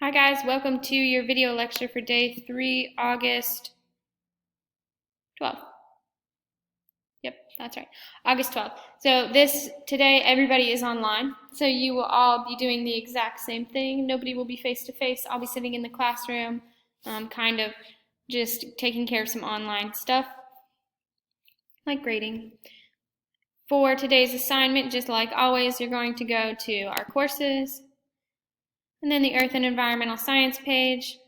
Hi guys, welcome to your video lecture for day 3, August 12th. Yep, that's right, August 12th. So today everybody is online, so you will all be doing the exact same thing. Nobody will be face to face. I'll be sitting in the classroom, kind of just taking care of some online stuff, like grading. For today's assignment, just like always, you're going to go to our courses, and then the Earth and Environmental Science page.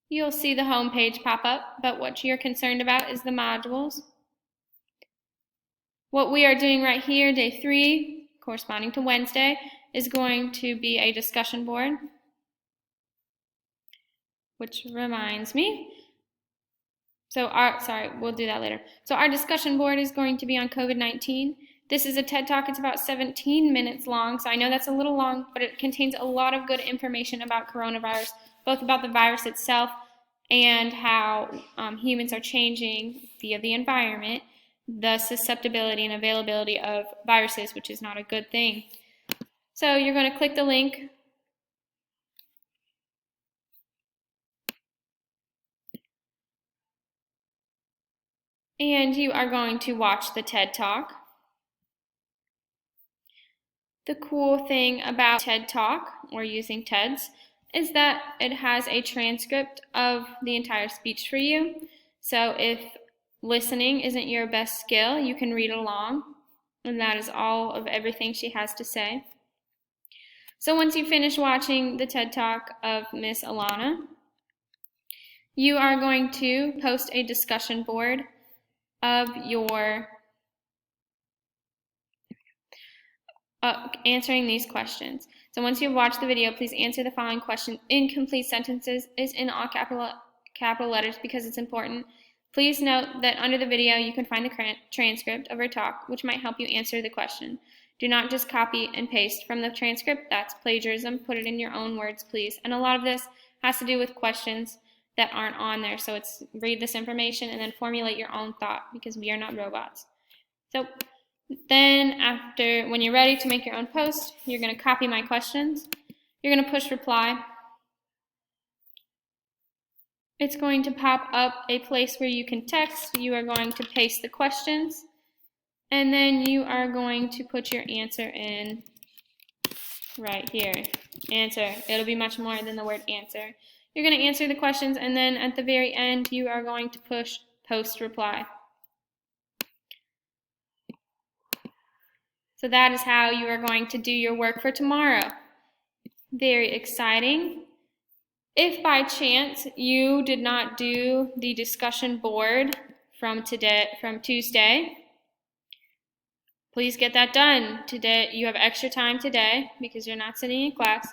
You'll see the home page pop up, but what you're concerned about is the modules. What we are doing right here, day 3, corresponding to Wednesday, is going to be a discussion board. Which reminds me, we'll do that later. So our discussion board is going to be on COVID-19. This is a TED Talk. It's about 17 minutes long, so I know that's a little long, but it contains a lot of good information about coronavirus, both about the virus itself and how humans are changing via the environment, the susceptibility and availability of viruses, which is not a good thing. So you're going to click the link. And you are going to watch the TED Talk. The cool thing about TED Talk, or using TEDs, is that it has a transcript of the entire speech for you. So if listening isn't your best skill, you can read along, and that is all of everything she has to say. So once you finish watching the TED Talk of Miss Alana, you are going to post a discussion board of your answering these questions. So once you've watched the video, please answer the following question. Incomplete sentences is in all capital letters because it's important. Please note that under the video you can find the transcript of our talk, which might help you answer the question. Do not just copy and paste from the transcript. That's plagiarism. Put it in your own words, please. And a lot of this has to do with questions that aren't on there. So it's read this information and then formulate your own thought, because we are not robots. So then when you're ready to make your own post, you're going to copy my questions. You're going to push reply. It's going to pop up a place where you can text. You are going to paste the questions, and then you are going to put your answer in right here. Answer. It'll be much more than the word answer. You're going to answer the questions, and then at the very end, you are going to push post reply. So that is how you are going to do your work for tomorrow. Very exciting. If by chance you did not do the discussion board from Tuesday, please get that done. Today, you have extra time today because you're not sitting in class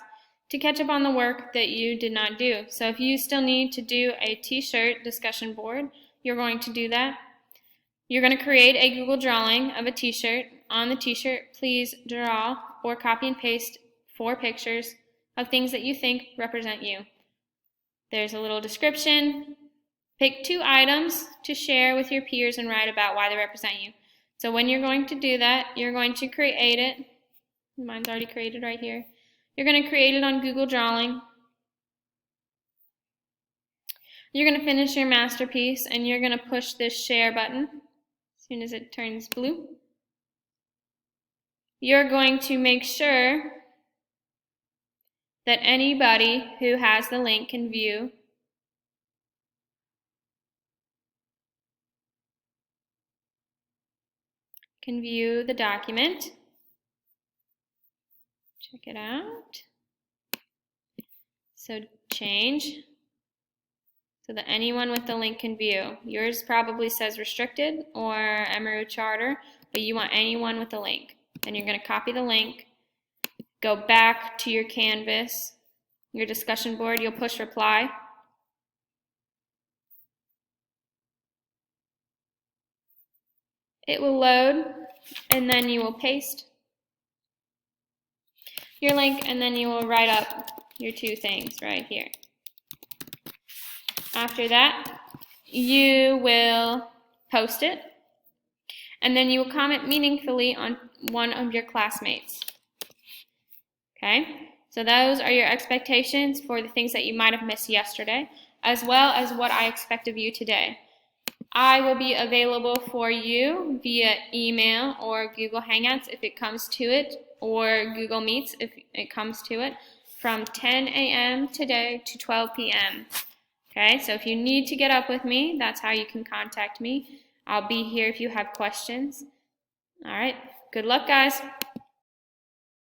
to catch up on the work that you did not do. So if you still need to do a t-shirt discussion board, you're going to do that. You're going to create a Google drawing of a t-shirt. On the t-shirt, please draw or copy and paste 4 pictures of things that you think represent you. There's a little description. Pick 2 items to share with your peers and write about why they represent you. So when you're going to do that, you're going to create it. Mine's already created right here. You're going to create it on Google Drawing. You're going to finish your masterpiece, and you're going to push this share button as soon as it turns blue. You're going to make sure that anybody who has the link can view the document. Check it out. So change so that anyone with the link can view. Yours probably says restricted or Emory Charter, but you want anyone with the link. Then you're going to copy the link, go back to your Canvas, your discussion board, you'll push reply. It will load, and then you will paste your link, and then you will write up your 2 things right here. After that, you will post it, and then you will comment meaningfully on one of your classmates. Okay? So those are your expectations for the things that you might have missed yesterday, as well as what I expect of you today. I will be available for you via email or Google Hangouts if it comes to it, or Google Meets if it comes to it, from 10 a.m. today to 12 p.m. Okay, so if you need to get up with me, that's how you can contact me. I'll be here if you have questions. All right, good luck, guys.